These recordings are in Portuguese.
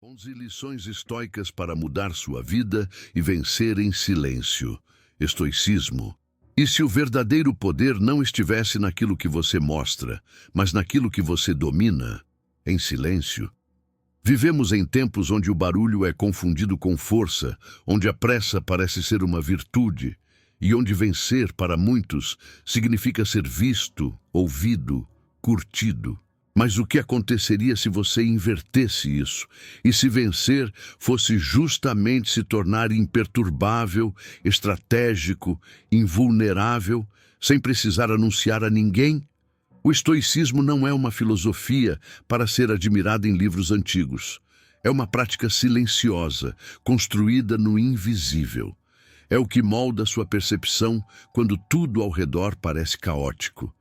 11 lições estoicas para mudar sua vida e vencer em silêncio. Estoicismo. E se o verdadeiro poder não estivesse naquilo que você mostra, mas naquilo que você domina, em silêncio? Vivemos em tempos onde o barulho é confundido com força, onde a pressa parece ser uma virtude, e onde vencer, para muitos, significa ser visto, ouvido, curtido. Mas o que aconteceria se você invertesse isso? E se vencer fosse justamente se tornar imperturbável, estratégico, invulnerável, sem precisar anunciar a ninguém? O estoicismo não é uma filosofia para ser admirada em livros antigos. É uma prática silenciosa, construída no invisível. É o que molda sua percepção quando tudo ao redor parece caótico.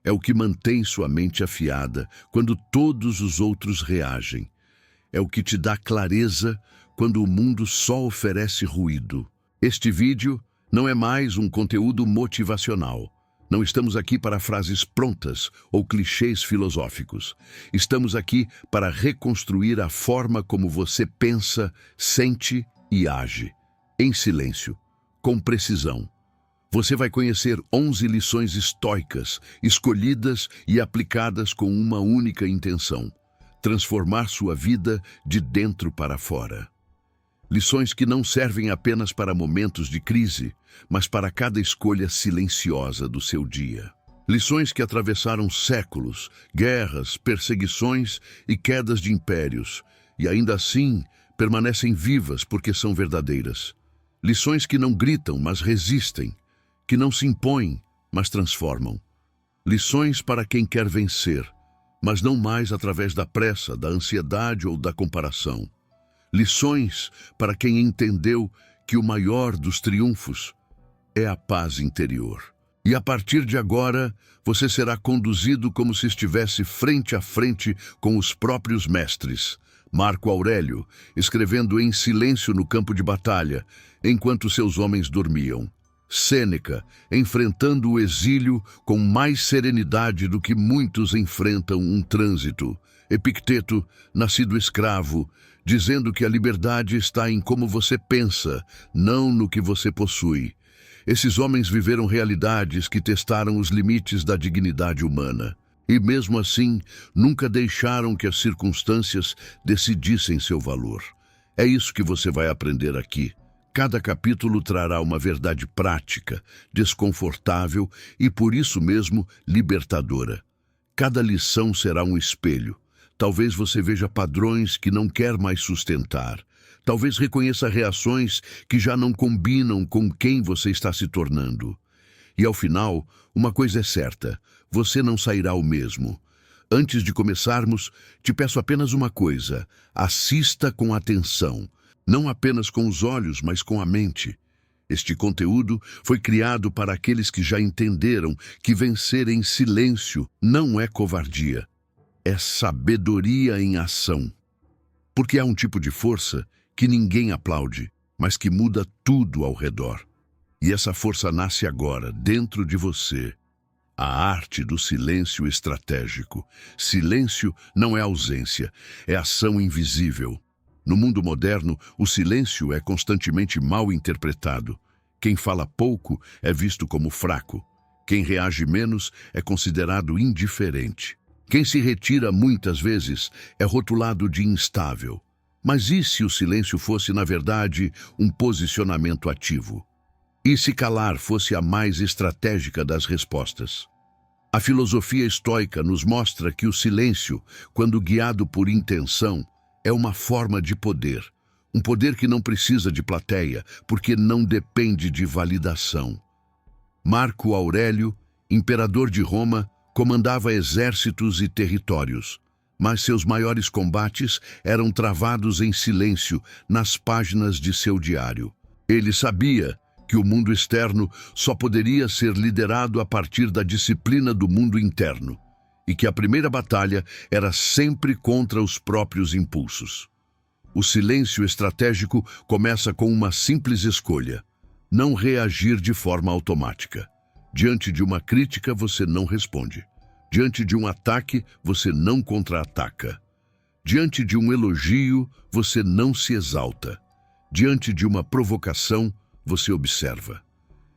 É o que mantém sua mente afiada quando todos os outros reagem. É o que te dá clareza quando o mundo só oferece ruído. Este vídeo não é mais um conteúdo motivacional. Não estamos aqui para frases prontas ou clichês filosóficos. Estamos aqui para reconstruir a forma como você pensa, sente e age. Em silêncio, com precisão. Você vai conhecer 11 lições estoicas, escolhidas e aplicadas com uma única intenção: transformar sua vida de dentro para fora. Lições que não servem apenas para momentos de crise, mas para cada escolha silenciosa do seu dia. Lições que atravessaram séculos, guerras, perseguições e quedas de impérios, e ainda assim permanecem vivas porque são verdadeiras. Lições que não gritam, mas resistem, que não se impõem, mas transformam. Lições para quem quer vencer, mas não mais através da pressa, da ansiedade ou da comparação. Lições para quem entendeu que o maior dos triunfos é a paz interior. E a partir de agora, você será conduzido como se estivesse frente a frente com os próprios mestres. Marco Aurélio, escrevendo em silêncio no campo de batalha, enquanto seus homens dormiam. Sêneca, enfrentando o exílio com mais serenidade do que muitos enfrentam um trânsito. Epicteto, nascido escravo, dizendo que a liberdade está em como você pensa, não no que você possui. Esses homens viveram realidades que testaram os limites da dignidade humana. E mesmo assim, nunca deixaram que as circunstâncias decidissem seu valor. É isso que você vai aprender aqui. Cada capítulo trará uma verdade prática, desconfortável e, por isso mesmo, libertadora. Cada lição será um espelho. Talvez você veja padrões que não quer mais sustentar. Talvez reconheça reações que já não combinam com quem você está se tornando. E, ao final, uma coisa é certa: você não sairá o mesmo. Antes de começarmos, te peço apenas uma coisa: assista com atenção. Não apenas com os olhos, mas com a mente. Este conteúdo foi criado para aqueles que já entenderam que vencer em silêncio não é covardia, é sabedoria em ação. Porque há um tipo de força que ninguém aplaude, mas que muda tudo ao redor. E essa força nasce agora, dentro de você. A arte do silêncio estratégico. Silêncio não é ausência, é ação invisível. No mundo moderno, o silêncio é constantemente mal interpretado. Quem fala pouco é visto como fraco. Quem reage menos é considerado indiferente. Quem se retira muitas vezes é rotulado de instável. Mas e se o silêncio fosse, na verdade, um posicionamento ativo? E se calar fosse a mais estratégica das respostas? A filosofia estoica nos mostra que o silêncio, quando guiado por intenção, é uma forma de poder. Um poder que não precisa de plateia, porque não depende de validação. Marco Aurélio, imperador de Roma, comandava exércitos e territórios, mas seus maiores combates eram travados em silêncio nas páginas de seu diário. Ele sabia que o mundo externo só poderia ser liderado a partir da disciplina do mundo interno, e que a primeira batalha era sempre contra os próprios impulsos. O silêncio estratégico começa com uma simples escolha: não reagir de forma automática. Diante de uma crítica, você não responde. Diante de um ataque, você não contra-ataca. Diante de um elogio, você não se exalta. Diante de uma provocação, você observa.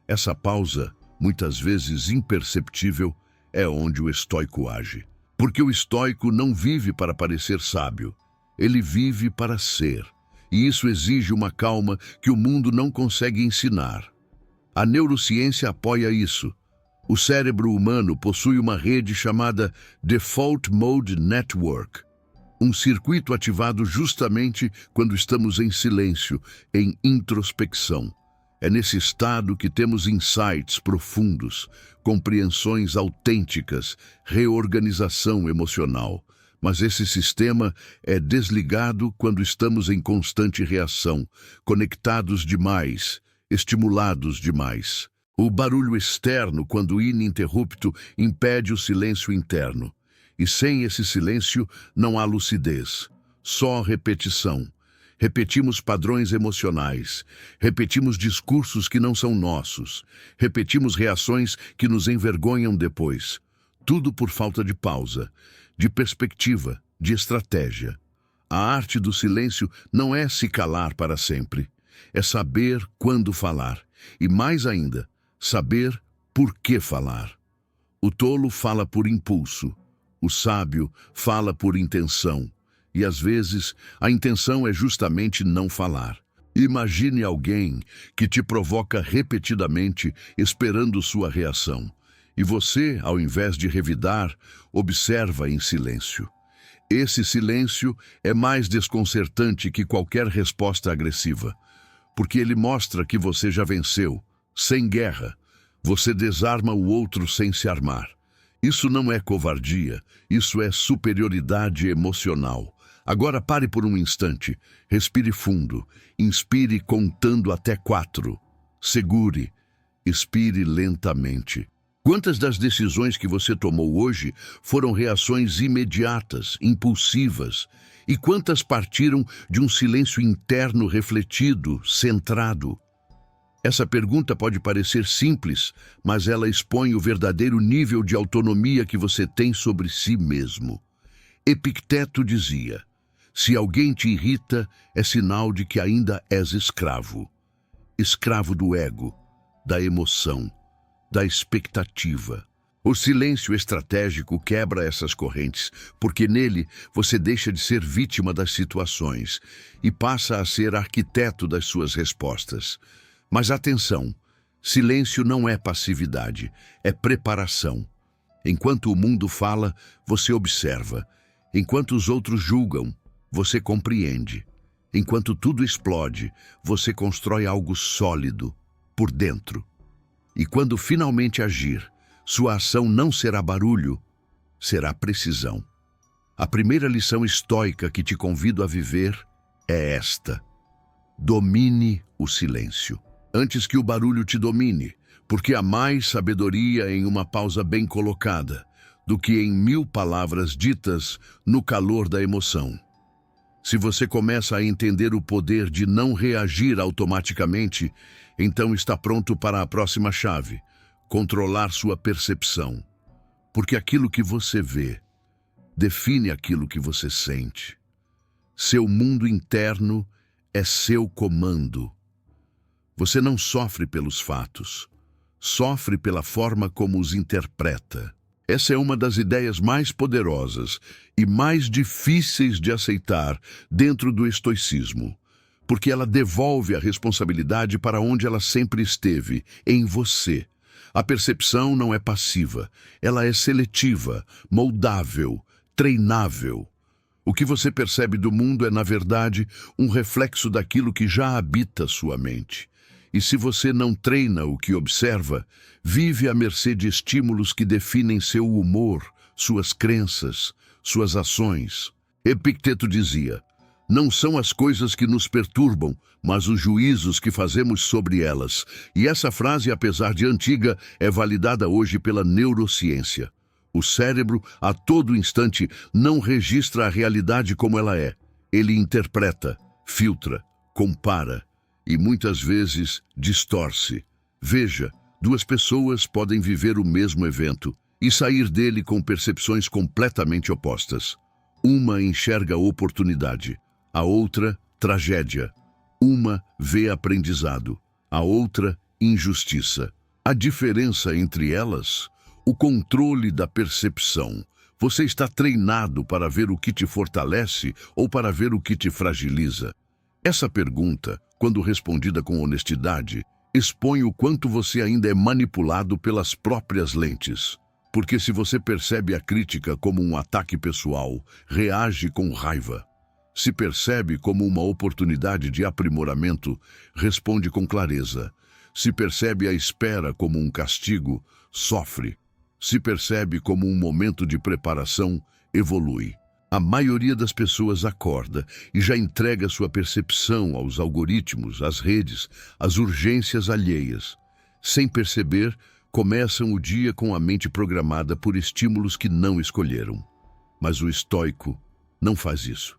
Essa pausa, muitas vezes imperceptível, é onde o estoico age. Porque o estoico não vive para parecer sábio, ele vive para ser. E isso exige uma calma que o mundo não consegue ensinar. A neurociência apoia isso. O cérebro humano possui uma rede chamada Default Mode Network, um circuito ativado justamente quando estamos em silêncio, em introspecção. É nesse estado que temos insights profundos, compreensões autênticas, reorganização emocional. Mas esse sistema é desligado quando estamos em constante reação, conectados demais, estimulados demais. O barulho externo, quando ininterrupto, impede o silêncio interno. E sem esse silêncio não há lucidez, só repetição. Repetimos padrões emocionais, repetimos discursos que não são nossos, repetimos reações que nos envergonham depois. Tudo por falta de pausa, de perspectiva, de estratégia. A arte do silêncio não é se calar para sempre, é saber quando falar e, mais ainda, saber por que falar. O tolo fala por impulso, o sábio fala por intenção. E às vezes, a intenção é justamente não falar. Imagine alguém que te provoca repetidamente, esperando sua reação. E você, ao invés de revidar, observa em silêncio. Esse silêncio é mais desconcertante que qualquer resposta agressiva, porque ele mostra que você já venceu, sem guerra. Você desarma o outro sem se armar. Isso não é covardia, isso é superioridade emocional. Agora pare por um instante, respire fundo, inspire contando até 4. Segure, expire lentamente. Quantas das decisões que você tomou hoje foram reações imediatas, impulsivas? E quantas partiram de um silêncio interno refletido, centrado? Essa pergunta pode parecer simples, mas ela expõe o verdadeiro nível de autonomia que você tem sobre si mesmo. Epicteto dizia: se alguém te irrita, é sinal de que ainda és escravo. Escravo do ego, da emoção, da expectativa. O silêncio estratégico quebra essas correntes, porque nele você deixa de ser vítima das situações e passa a ser arquiteto das suas respostas. Mas atenção, silêncio não é passividade, é preparação. Enquanto o mundo fala, você observa. Enquanto os outros julgam, você compreende. Enquanto tudo explode, você constrói algo sólido, por dentro. E quando finalmente agir, sua ação não será barulho, será precisão. A primeira lição estoica que te convido a viver é esta: domine o silêncio, antes que o barulho te domine, porque há mais sabedoria em uma pausa bem colocada do que em 1000 palavras ditas no calor da emoção. Se você começa a entender o poder de não reagir automaticamente, então está pronto para a próxima chave: controlar sua percepção. Porque aquilo que você vê define aquilo que você sente. Seu mundo interno é seu comando. Você não sofre pelos fatos, sofre pela forma como os interpreta. Essa é uma das ideias mais poderosas e mais difíceis de aceitar dentro do estoicismo, porque ela devolve a responsabilidade para onde ela sempre esteve, em você. A percepção não é passiva, ela é seletiva, moldável, treinável. O que você percebe do mundo é, na verdade, um reflexo daquilo que já habita sua mente. E se você não treina o que observa, vive à mercê de estímulos que definem seu humor, suas crenças, suas ações. Epicteto dizia: não são as coisas que nos perturbam, mas os juízos que fazemos sobre elas. E essa frase, apesar de antiga, é validada hoje pela neurociência. O cérebro, a todo instante, não registra a realidade como ela é. Ele interpreta, filtra, compara e muitas vezes distorce. Veja, 2 pessoas podem viver o mesmo evento e sair dele com percepções completamente opostas. Uma enxerga oportunidade, a outra, tragédia. Uma vê aprendizado, a outra, injustiça. A diferença entre elas? O controle da percepção. Você está treinado para ver o que te fortalece ou para ver o que te fragiliza? Essa pergunta, quando respondida com honestidade, expõe o quanto você ainda é manipulado pelas próprias lentes. Porque se você percebe a crítica como um ataque pessoal, reage com raiva. Se percebe como uma oportunidade de aprimoramento, responde com clareza. Se percebe a espera como um castigo, sofre. Se percebe como um momento de preparação, evolui. A maioria das pessoas acorda e já entrega sua percepção aos algoritmos, às redes, às urgências alheias. Sem perceber, começam o dia com a mente programada por estímulos que não escolheram. Mas o estoico não faz isso.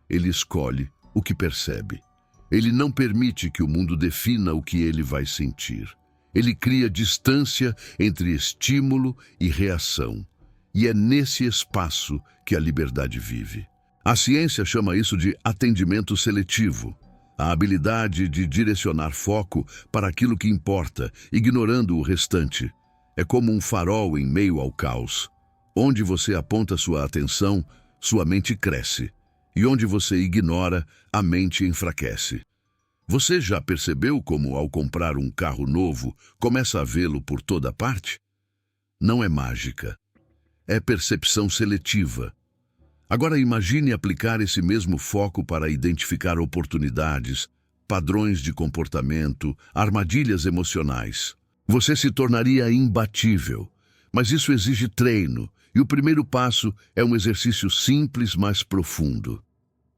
Ele escolhe o que percebe. Ele não permite que o mundo defina o que ele vai sentir. Ele cria distância entre estímulo e reação. E é nesse espaço que a liberdade vive. A ciência chama isso de atendimento seletivo. A habilidade de direcionar foco para aquilo que importa, ignorando o restante. É como um farol em meio ao caos. Onde você aponta sua atenção, sua mente cresce. E onde você ignora, a mente enfraquece. Você já percebeu como, ao comprar um carro novo, começa a vê-lo por toda parte? Não é mágica. É percepção seletiva. Agora imagine aplicar esse mesmo foco para identificar oportunidades, padrões de comportamento, armadilhas emocionais. Você se tornaria imbatível, mas isso exige treino, e o primeiro passo é um exercício simples, mas profundo.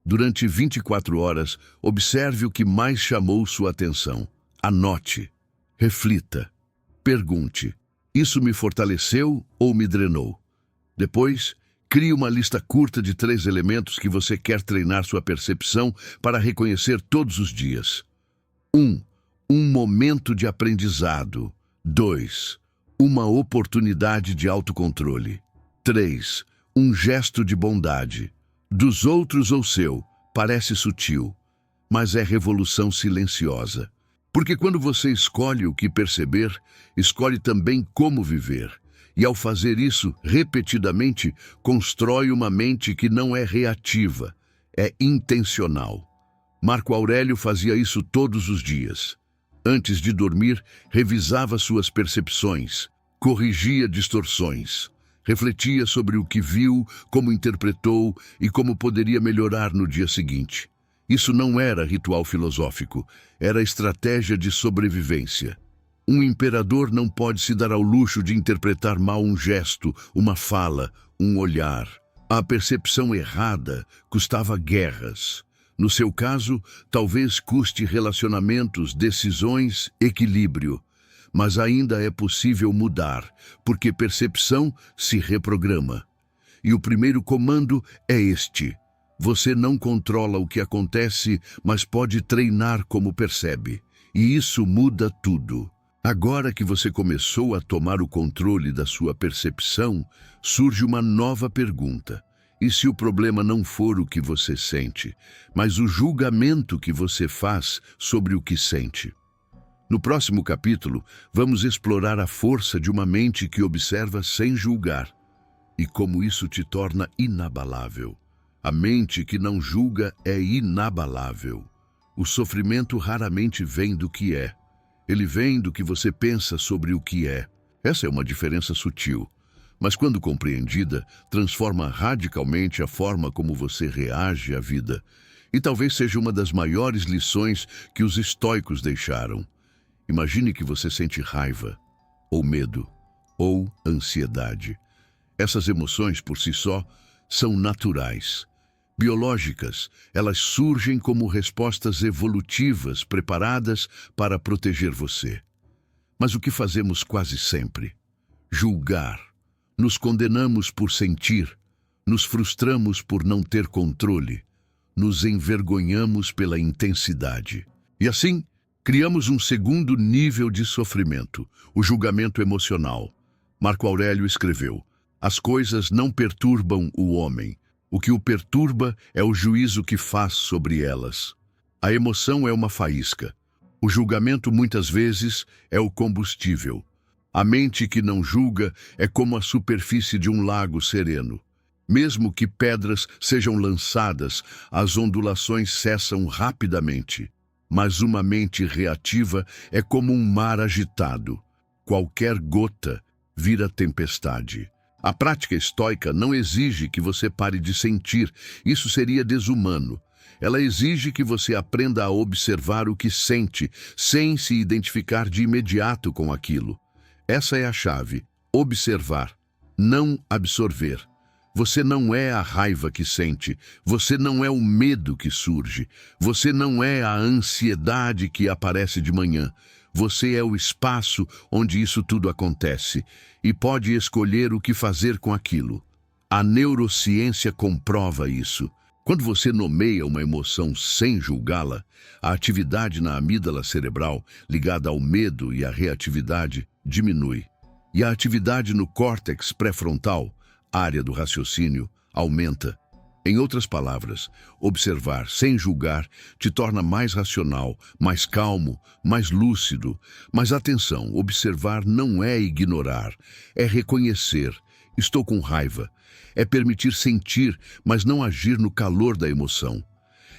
Durante 24 horas, observe o que mais chamou sua atenção. Anote, reflita, pergunte: isso me fortaleceu ou me drenou? Depois, crie uma lista curta de 3 elementos que você quer treinar sua percepção para reconhecer todos os dias. 1. Um momento de aprendizado. 2. Uma oportunidade de autocontrole. 3. Um gesto de bondade. Dos outros ou seu, parece sutil, mas é revolução silenciosa. Porque quando você escolhe o que perceber, escolhe também como viver. E ao fazer isso repetidamente, constrói uma mente que não é reativa, é intencional. Marco Aurélio fazia isso todos os dias. Antes de dormir, revisava suas percepções, corrigia distorções, refletia sobre o que viu, como interpretou e como poderia melhorar no dia seguinte. Isso não era ritual filosófico, era estratégia de sobrevivência. Um imperador não pode se dar ao luxo de interpretar mal um gesto, uma fala, um olhar. A percepção errada custava guerras. No seu caso, talvez custe relacionamentos, decisões, equilíbrio. Mas ainda é possível mudar, porque percepção se reprograma. E o primeiro comando é este: você não controla o que acontece, mas pode treinar como percebe. E isso muda tudo. Agora que você começou a tomar o controle da sua percepção, surge uma nova pergunta. E se o problema não for o que você sente, mas o julgamento que você faz sobre o que sente? No próximo capítulo, vamos explorar a força de uma mente que observa sem julgar e como isso te torna inabalável. A mente que não julga é inabalável. O sofrimento raramente vem do que é. Ele vem do que você pensa sobre o que é. Essa é uma diferença sutil, mas quando compreendida, transforma radicalmente a forma como você reage à vida. E talvez seja uma das maiores lições que os estoicos deixaram. Imagine que você sente raiva, ou medo, ou ansiedade. Essas emoções, por si só, são naturais. Biológicas, elas surgem como respostas evolutivas preparadas para proteger você. Mas o que fazemos quase sempre? Julgar. Nos condenamos por sentir, nos frustramos por não ter controle, nos envergonhamos pela intensidade. E assim, criamos um segundo nível de sofrimento, o julgamento emocional. Marco Aurélio escreveu: as coisas não perturbam o homem, O que o perturba é o juízo que faz sobre elas. A emoção é uma faísca. O julgamento, muitas vezes, é o combustível. A mente que não julga é como a superfície de um lago sereno. Mesmo que pedras sejam lançadas, as ondulações cessam rapidamente. Mas uma mente reativa é como um mar agitado. Qualquer gota vira tempestade. A prática estoica não exige que você pare de sentir, isso seria desumano. Ela exige que você aprenda a observar o que sente, sem se identificar de imediato com aquilo. Essa é a chave: observar, não absorver. Você não é a raiva que sente, você não é o medo que surge, você não é a ansiedade que aparece de manhã. Você é o espaço onde isso tudo acontece e pode escolher o que fazer com aquilo. A neurociência comprova isso. Quando você nomeia uma emoção sem julgá-la, a atividade na amígdala cerebral, ligada ao medo e à reatividade, diminui. E a atividade no córtex pré-frontal, área do raciocínio, aumenta. Em outras palavras, observar sem julgar te torna mais racional, mais calmo, mais lúcido. Mas atenção, observar não é ignorar, é reconhecer. Estou com raiva. É permitir sentir, mas não agir no calor da emoção.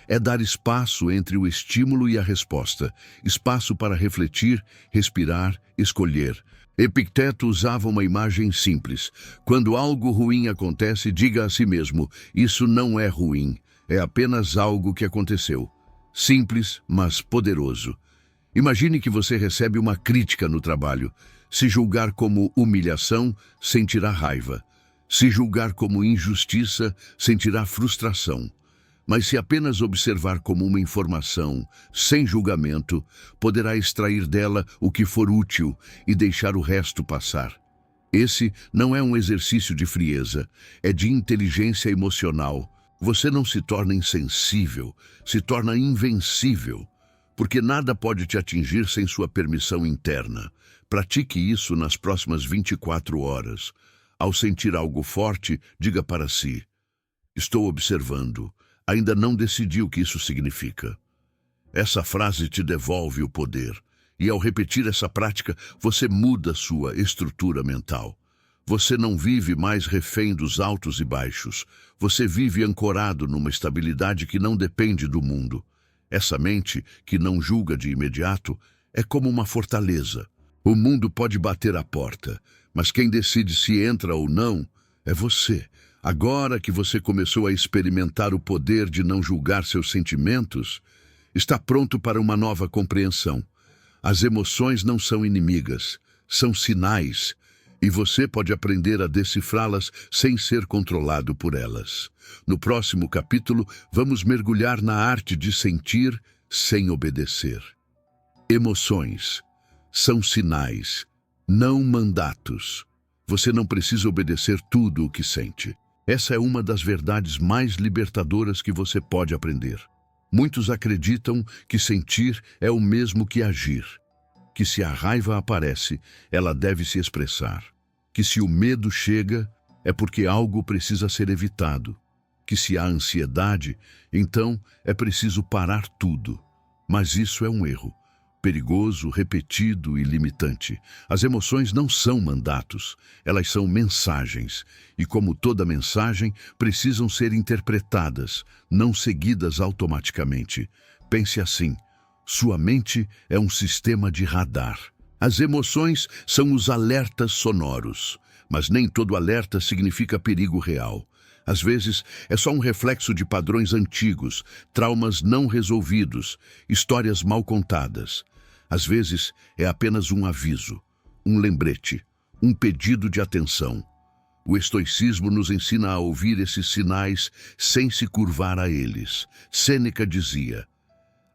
É dar espaço entre o estímulo e a resposta, espaço para refletir, respirar, escolher. Epicteto usava uma imagem simples. Quando algo ruim acontece, diga a si mesmo: isso não é ruim, é apenas algo que aconteceu. Simples, mas poderoso. Imagine que você recebe uma crítica no trabalho. Se julgar como humilhação, sentirá raiva. Se julgar como injustiça, sentirá frustração. Mas se apenas observar como uma informação, sem julgamento, poderá extrair dela o que for útil e deixar o resto passar. Esse não é um exercício de frieza, é de inteligência emocional. Você não se torna insensível, se torna invencível, porque nada pode te atingir sem sua permissão interna. Pratique isso nas próximas 24 horas. Ao sentir algo forte, diga para si: estou observando. Ainda não decidi o que isso significa. Essa frase te devolve o poder, e ao repetir essa prática, você muda sua estrutura mental. Você não vive mais refém dos altos e baixos. Você vive ancorado numa estabilidade que não depende do mundo. Essa mente, que não julga de imediato, é como uma fortaleza. O mundo pode bater à porta, mas quem decide se entra ou não é você. Agora que você começou a experimentar o poder de não julgar seus sentimentos, está pronto para uma nova compreensão. As emoções não são inimigas, são sinais, e você pode aprender a decifrá-las sem ser controlado por elas. No próximo capítulo, vamos mergulhar na arte de sentir sem obedecer. Emoções são sinais, não mandatos. Você não precisa obedecer tudo o que sente. Essa é uma das verdades mais libertadoras que você pode aprender. Muitos acreditam que sentir é o mesmo que agir, que se a raiva aparece, ela deve se expressar, que se o medo chega, é porque algo precisa ser evitado, que se há ansiedade, então é preciso parar tudo. Mas isso é um erro. Perigoso, repetido e limitante. As emoções não são mandatos, elas são mensagens, e como toda mensagem, precisam ser interpretadas, não seguidas automaticamente. Pense assim: sua mente é um sistema de radar. As emoções são os alertas sonoros, mas nem todo alerta significa perigo real. Às vezes, é só um reflexo de padrões antigos, traumas não resolvidos, histórias mal contadas. Às vezes, é apenas um aviso, um lembrete, um pedido de atenção. O estoicismo nos ensina a ouvir esses sinais sem se curvar a eles. Sêneca dizia: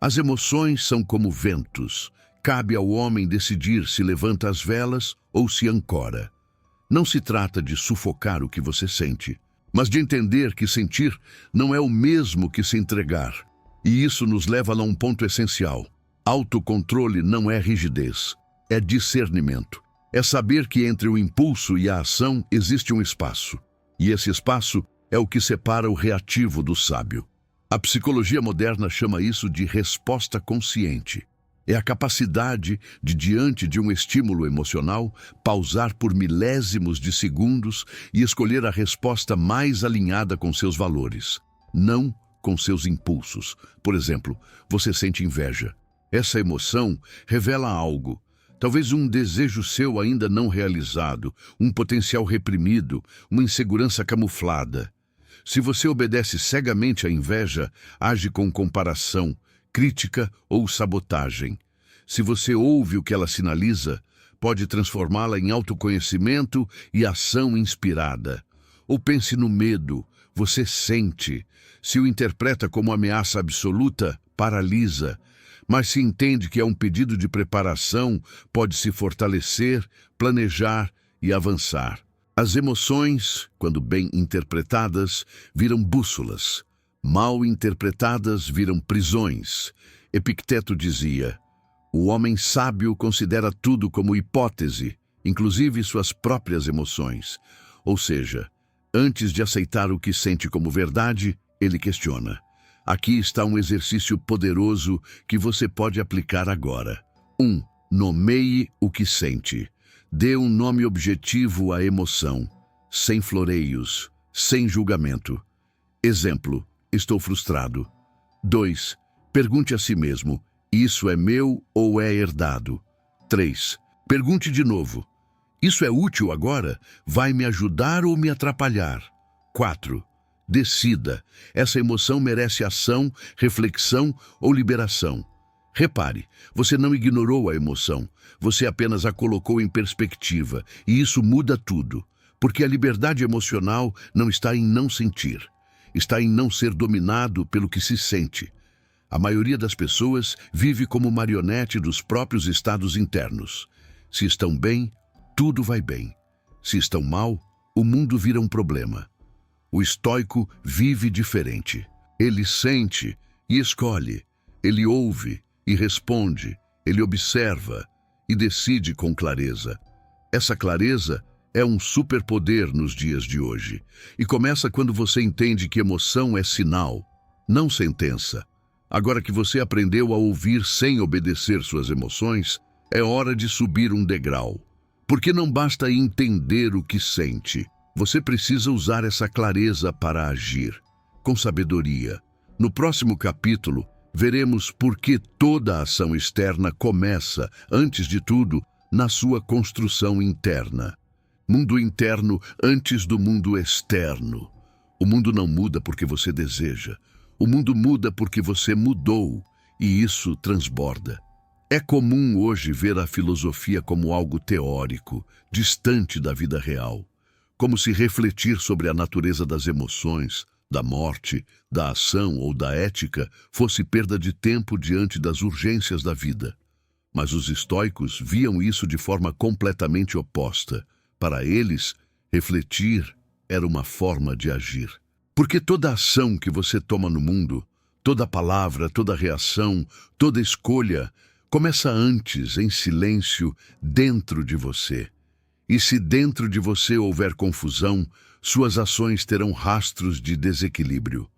as emoções são como ventos. Cabe ao homem decidir se levanta as velas ou se ancora. Não se trata de sufocar o que você sente, mas de entender que sentir não é o mesmo que se entregar. E isso nos leva a um ponto essencial. Autocontrole não é rigidez, é discernimento. É saber que entre o impulso e a ação existe um espaço. E esse espaço é o que separa o reativo do sábio. A psicologia moderna chama isso de resposta consciente. É a capacidade de, diante de um estímulo emocional, pausar por milésimos de segundos e escolher a resposta mais alinhada com seus valores, não com seus impulsos. Por exemplo, você sente inveja. Essa emoção revela algo, talvez um desejo seu ainda não realizado, um potencial reprimido, uma insegurança camuflada. Se você obedece cegamente à inveja, age com comparação, crítica ou sabotagem. Se você ouve o que ela sinaliza, pode transformá-la em autoconhecimento e ação inspirada. Ou pense no medo, você sente. Se o interpreta como ameaça absoluta, paralisa. Mas se entende que é um pedido de preparação, pode se fortalecer, planejar e avançar. As emoções, quando bem interpretadas, viram bússolas. Mal interpretadas, viram prisões. Epicteto dizia: o homem sábio considera tudo como hipótese, inclusive suas próprias emoções. Ou seja, antes de aceitar o que sente como verdade, ele questiona. Aqui está um exercício poderoso que você pode aplicar agora. 1. Nomeie o que sente. Dê um nome objetivo à emoção, sem floreios, sem julgamento. Exemplo: estou frustrado. 2. Pergunte a si mesmo: isso é meu ou é herdado? 3. Pergunte de novo: isso é útil agora? Vai me ajudar ou me atrapalhar? 4. Decida. Essa emoção merece ação, reflexão ou liberação. Repare, você não ignorou a emoção, você apenas a colocou em perspectiva, e isso muda tudo, porque a liberdade emocional não está em não sentir, está em não ser dominado pelo que se sente. A maioria das pessoas vive como marionete dos próprios estados internos. Se estão bem, tudo vai bem. Se estão mal, o mundo vira um problema. O estoico vive diferente. Ele sente e escolhe. Ele ouve e responde. Ele observa e decide com clareza. Essa clareza é um superpoder nos dias de hoje. E começa quando você entende que emoção é sinal, não sentença. Agora que você aprendeu a ouvir sem obedecer suas emoções, é hora de subir um degrau. Porque não basta entender o que sente. Você precisa usar essa clareza para agir, com sabedoria. No próximo capítulo, veremos por que toda ação externa começa, antes de tudo, na sua construção interna. Mundo interno antes do mundo externo. O mundo não muda porque você deseja. O mundo muda porque você mudou, e isso transborda. É comum hoje ver a filosofia como algo teórico, distante da vida real. Como se refletir sobre a natureza das emoções, da morte, da ação ou da ética fosse perda de tempo diante das urgências da vida. Mas os estoicos viam isso de forma completamente oposta. Para eles, refletir era uma forma de agir. Porque toda ação que você toma no mundo, toda palavra, toda reação, toda escolha, começa antes, em silêncio, dentro de você. E se dentro de você houver confusão, suas ações terão rastros de desequilíbrio.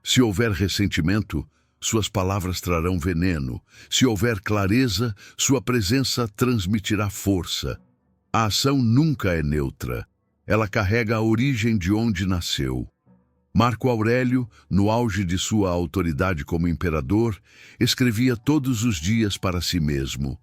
Se houver ressentimento, suas palavras trarão veneno. Se houver clareza, sua presença transmitirá força. A ação nunca é neutra. Ela carrega a origem de onde nasceu. Marco Aurélio, no auge de sua autoridade como imperador, escrevia todos os dias para si mesmo.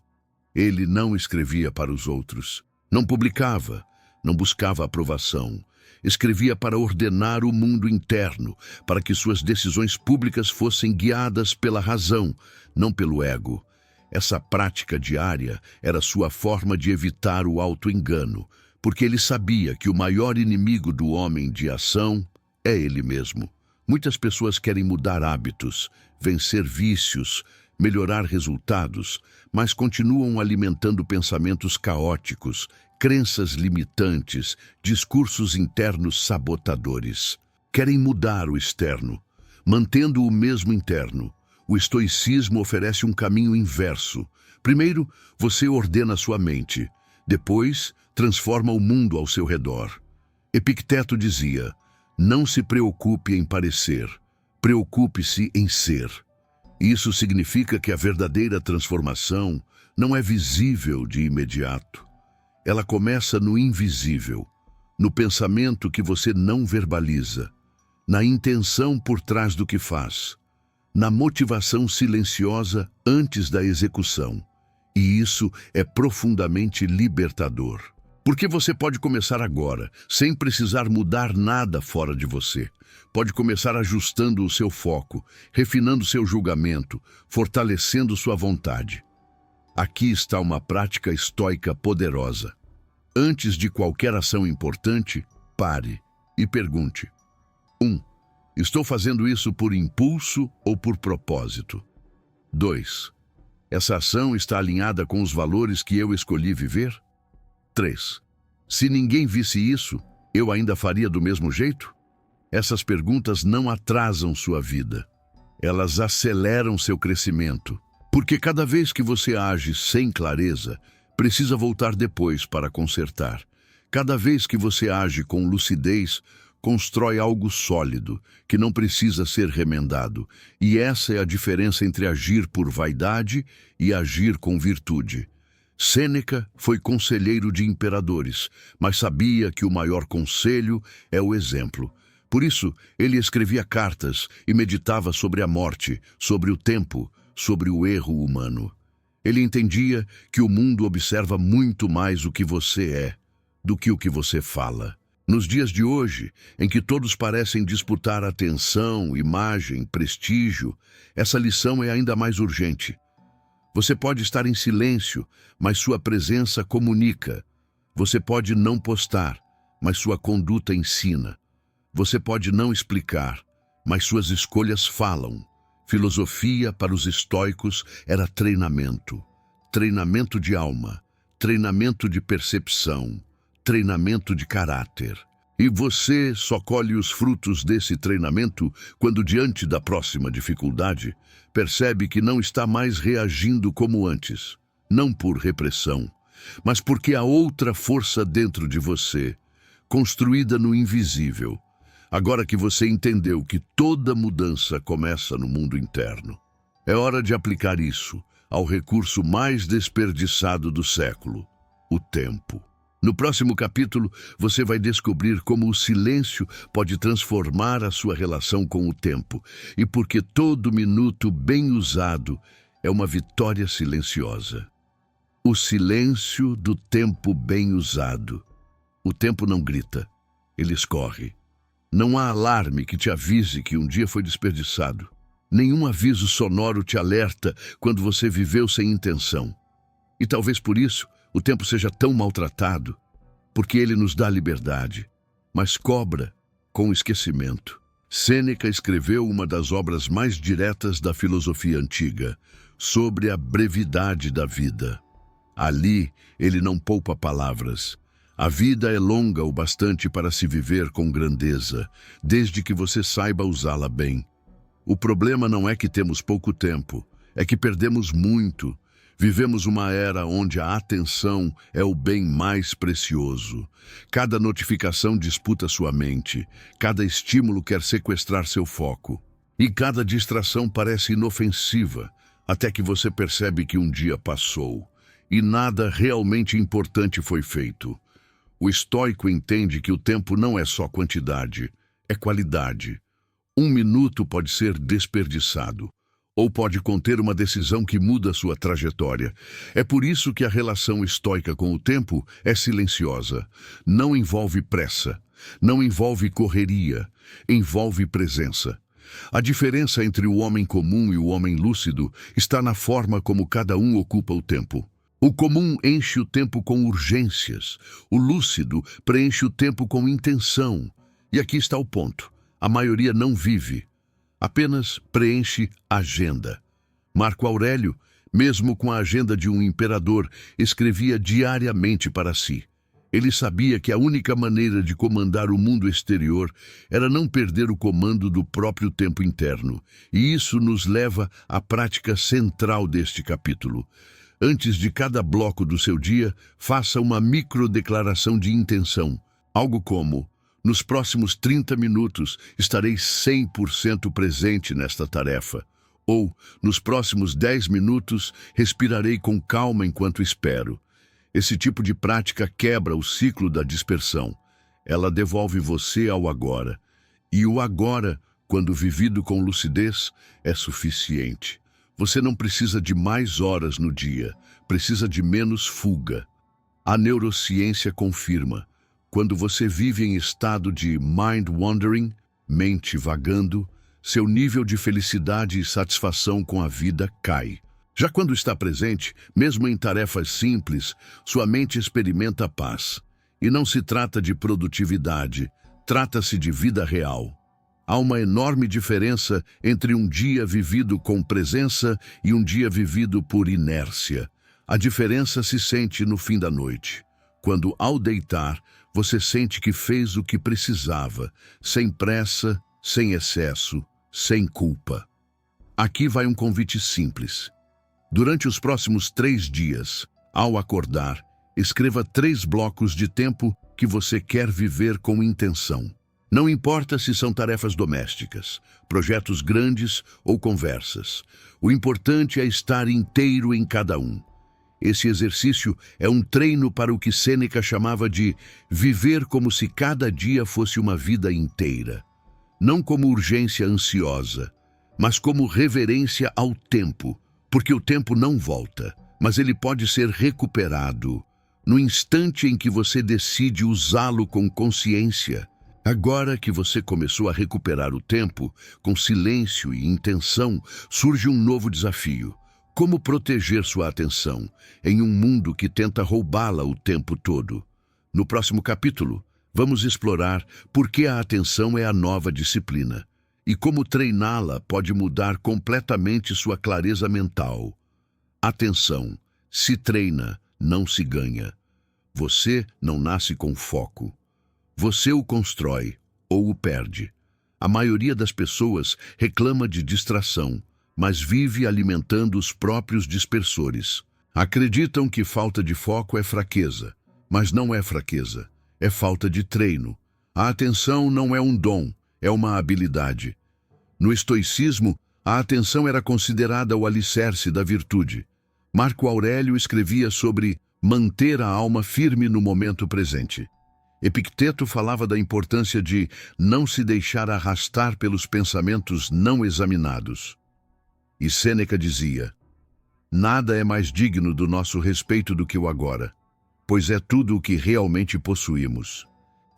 Ele não escrevia para os outros. Não publicava, não buscava aprovação. Escrevia para ordenar o mundo interno, para que suas decisões públicas fossem guiadas pela razão, não pelo ego. Essa prática diária era sua forma de evitar o auto-engano, porque ele sabia que o maior inimigo do homem de ação é ele mesmo. Muitas pessoas querem mudar hábitos, vencer vícios, melhorar resultados, mas continuam alimentando pensamentos caóticos, crenças limitantes, discursos internos sabotadores. Querem mudar o externo, mantendo o mesmo interno. O estoicismo oferece um caminho inverso. Primeiro, você ordena sua mente. Depois, transforma o mundo ao seu redor. Epicteto dizia: Não se preocupe em parecer, preocupe-se em ser. Isso significa que a verdadeira transformação não é visível de imediato. Ela começa no invisível, no pensamento que você não verbaliza, na intenção por trás do que faz, na motivação silenciosa antes da execução. E isso é profundamente libertador. Porque você pode começar agora, sem precisar mudar nada fora de você. Pode começar ajustando o seu foco, refinando seu julgamento, fortalecendo sua vontade. Aqui está uma prática estoica poderosa. Antes de qualquer ação importante, pare e pergunte: 1. Estou fazendo isso por impulso ou por propósito? 2. Essa ação está alinhada com os valores que eu escolhi viver? 3. Se ninguém visse isso, eu ainda faria do mesmo jeito? Essas perguntas não atrasam sua vida. Elas aceleram seu crescimento. Porque cada vez que você age sem clareza, precisa voltar depois para consertar. Cada vez que você age com lucidez, constrói algo sólido, que não precisa ser remendado. E essa é a diferença entre agir por vaidade e agir com virtude. Sêneca foi conselheiro de imperadores, mas sabia que o maior conselho é o exemplo. Por isso, ele escrevia cartas e meditava sobre a morte, sobre o tempo, sobre o erro humano. Ele entendia que o mundo observa muito mais o que você é do que o que você fala. Nos dias de hoje, em que todos parecem disputar atenção, imagem, prestígio, essa lição é ainda mais urgente. Você pode estar em silêncio, mas sua presença comunica. Você pode não postar, mas sua conduta ensina. Você pode não explicar, mas suas escolhas falam. Filosofia para os estoicos era treinamento. Treinamento de alma, treinamento de percepção, treinamento de caráter. E você só colhe os frutos desse treinamento quando, diante da próxima dificuldade, percebe que não está mais reagindo como antes, não por repressão, mas porque há outra força dentro de você, construída no invisível, agora que você entendeu que toda mudança começa no mundo interno. É hora de aplicar isso ao recurso mais desperdiçado do século, o tempo. No próximo capítulo, você vai descobrir como o silêncio pode transformar a sua relação com o tempo e porque todo minuto bem usado é uma vitória silenciosa. O silêncio do tempo bem usado. O tempo não grita, ele escorre. Não há alarme que te avise que um dia foi desperdiçado. Nenhum aviso sonoro te alerta quando você viveu sem intenção. E talvez por isso o tempo seja tão maltratado, porque ele nos dá liberdade, mas cobra com esquecimento. Sêneca escreveu uma das obras mais diretas da filosofia antiga, sobre a brevidade da vida. Ali, ele não poupa palavras. A vida é longa o bastante para se viver com grandeza, desde que você saiba usá-la bem. O problema não é que temos pouco tempo, é que perdemos muito. Vivemos uma era onde a atenção é o bem mais precioso. Cada notificação disputa sua mente, cada estímulo quer sequestrar seu foco. E cada distração parece inofensiva, até que você percebe que um dia passou e nada realmente importante foi feito. O estoico entende que o tempo não é só quantidade, é qualidade. Um minuto pode ser desperdiçado, ou pode conter uma decisão que muda sua trajetória. É por isso que a relação estoica com o tempo é silenciosa. Não envolve pressa, não envolve correria, envolve presença. A diferença entre o homem comum e o homem lúcido está na forma como cada um ocupa o tempo. O comum enche o tempo com urgências, o lúcido preenche o tempo com intenção. E aqui está o ponto: a maioria não vive, apenas preenche agenda. Marco Aurélio, mesmo com a agenda de um imperador, escrevia diariamente para si. Ele sabia que a única maneira de comandar o mundo exterior era não perder o comando do próprio tempo interno. E isso nos leva à prática central deste capítulo. Antes de cada bloco do seu dia, faça uma microdeclaração de intenção. Algo como: Nos próximos 30 minutos estarei 100% presente nesta tarefa. Ou, nos próximos 10 minutos, respirarei com calma enquanto espero. Esse tipo de prática quebra o ciclo da dispersão. Ela devolve você ao agora. E o agora, quando vivido com lucidez, é suficiente. Você não precisa de mais horas no dia, precisa de menos fuga. A neurociência confirma. Quando você vive em estado de mind wandering, mente vagando, seu nível de felicidade e satisfação com a vida cai. Já quando está presente, mesmo em tarefas simples, sua mente experimenta a paz. E não se trata de produtividade, trata-se de vida real. Há uma enorme diferença entre um dia vivido com presença e um dia vivido por inércia. A diferença se sente no fim da noite, quando, ao deitar, você sente que fez o que precisava, sem pressa, sem excesso, sem culpa. Aqui vai um convite simples. Durante os próximos 3 dias, ao acordar, escreva 3 blocos de tempo que você quer viver com intenção. Não importa se são tarefas domésticas, projetos grandes ou conversas. O importante é estar inteiro em cada um. Esse exercício é um treino para o que Sêneca chamava de viver como se cada dia fosse uma vida inteira. Não como urgência ansiosa, mas como reverência ao tempo, porque o tempo não volta, mas ele pode ser recuperado no instante em que você decide usá-lo com consciência. Agora que você começou a recuperar o tempo, com silêncio e intenção, surge um novo desafio. Como proteger sua atenção em um mundo que tenta roubá-la o tempo todo? No próximo capítulo, vamos explorar por que a atenção é a nova disciplina e como treiná-la pode mudar completamente sua clareza mental. Atenção, se treina, não se ganha. Você não nasce com foco. Você o constrói ou o perde. A maioria das pessoas reclama de distração, mas vive alimentando os próprios dispersores. Acreditam que falta de foco é fraqueza, mas não é fraqueza, é falta de treino. A atenção não é um dom, é uma habilidade. No estoicismo, a atenção era considerada o alicerce da virtude. Marco Aurélio escrevia sobre manter a alma firme no momento presente. Epicteto falava da importância de não se deixar arrastar pelos pensamentos não examinados. E Sêneca dizia: nada é mais digno do nosso respeito do que o agora, pois é tudo o que realmente possuímos.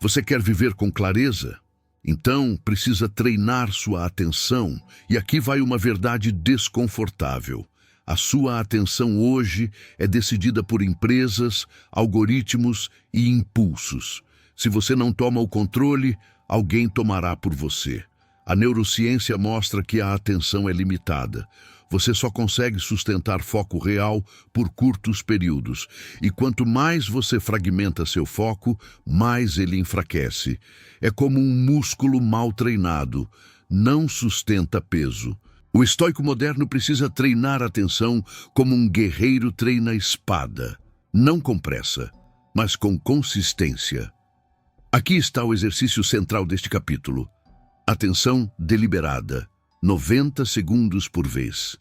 Você quer viver com clareza? Então precisa treinar sua atenção, e aqui vai uma verdade desconfortável. A sua atenção hoje é decidida por empresas, algoritmos e impulsos. Se você não toma o controle, alguém tomará por você. A neurociência mostra que a atenção é limitada. Você só consegue sustentar foco real por curtos períodos. E quanto mais você fragmenta seu foco, mais ele enfraquece. É como um músculo mal treinado. Não sustenta peso. O estoico moderno precisa treinar a atenção como um guerreiro treina a espada. Não com pressa, mas com consistência. Aqui está o exercício central deste capítulo. Atenção deliberada, 90 segundos por vez.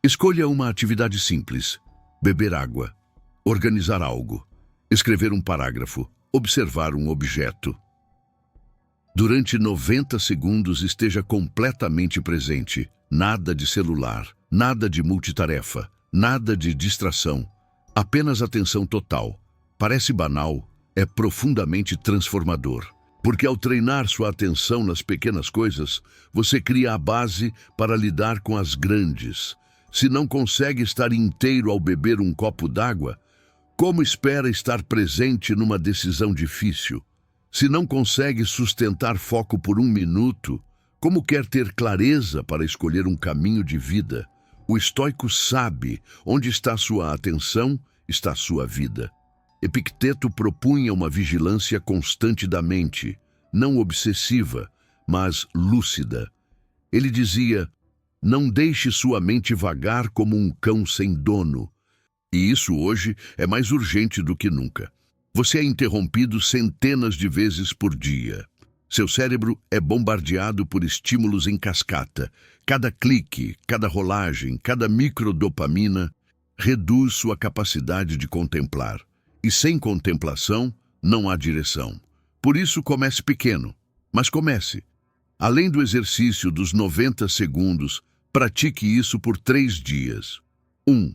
Escolha uma atividade simples: beber água, organizar algo, escrever um parágrafo, observar um objeto. Durante 90 segundos esteja completamente presente. Nada de celular, nada de multitarefa, nada de distração. Apenas atenção total. Parece banal, é profundamente transformador. Porque ao treinar sua atenção nas pequenas coisas, você cria a base para lidar com as grandes. Se não consegue estar inteiro ao beber um copo d'água, como espera estar presente numa decisão difícil? Se não consegue sustentar foco por 1 minuto, como quer ter clareza para escolher um caminho de vida? O estoico sabe onde está sua atenção, está sua vida. Epicteto propunha uma vigilância constante da mente, não obsessiva, mas lúcida. Ele dizia: não deixe sua mente vagar como um cão sem dono. E isso hoje é mais urgente do que nunca. Você é interrompido centenas de vezes por dia. Seu cérebro é bombardeado por estímulos em cascata. Cada clique, cada rolagem, cada microdopamina reduz sua capacidade de contemplar. E sem contemplação, não há direção. Por isso, comece pequeno, mas comece. Além do exercício dos 90 segundos, pratique isso por 3 dias. 1.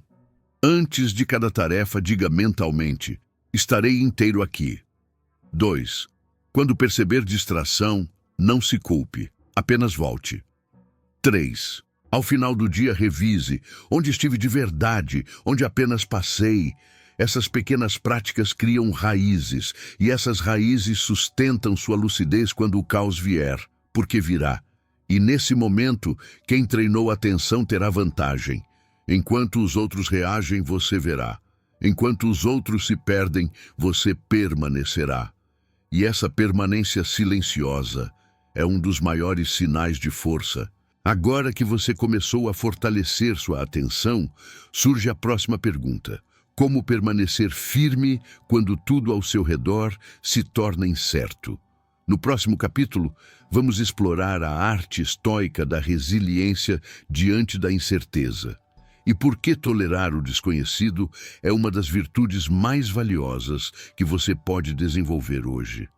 Antes de cada tarefa, diga mentalmente: estarei inteiro aqui. 2. Quando perceber distração, não se culpe, apenas volte. 3. Ao final do dia, revise onde estive de verdade, onde apenas passei. Essas pequenas práticas criam raízes, e essas raízes sustentam sua lucidez quando o caos vier, porque virá. E nesse momento, quem treinou a atenção terá vantagem. Enquanto os outros reagem, você verá. Enquanto os outros se perdem, você permanecerá. E essa permanência silenciosa é um dos maiores sinais de força. Agora que você começou a fortalecer sua atenção, surge a próxima pergunta: como permanecer firme quando tudo ao seu redor se torna incerto? No próximo capítulo, vamos explorar a arte estoica da resiliência diante da incerteza. E por que tolerar o desconhecido é uma das virtudes mais valiosas que você pode desenvolver hoje.